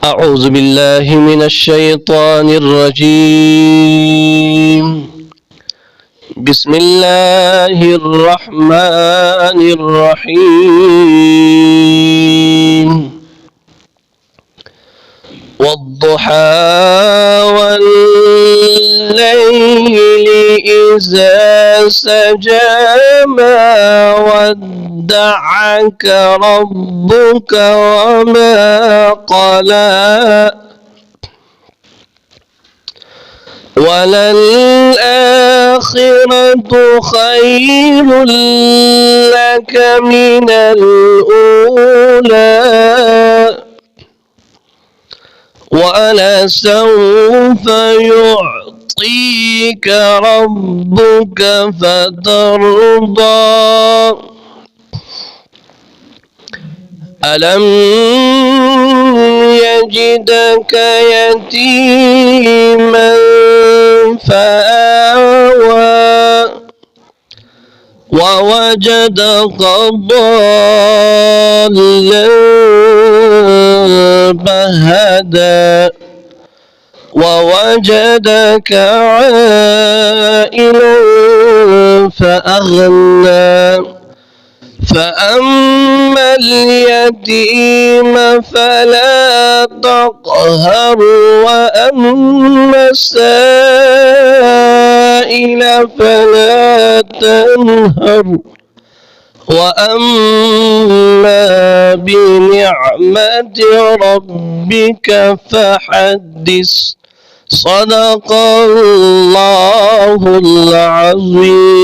أعوذ بالله من الشيطان الرجيم. بسم الله الرحمن الرحيم. والضحى والليل إذا سجى ما ودعك ربك وما قلى وللآخرة خير لك من الأولى ولسوف يعطيك ربك فترضى ألم يجدك يتيما فآوى ووجدك ضالا فهدى ووجدك عائلا فأغنى فأما اليتيم فلا تقهر وأما السائل فلا تنهر وأما بنعمة ربك فحدث صدق الله العظيم.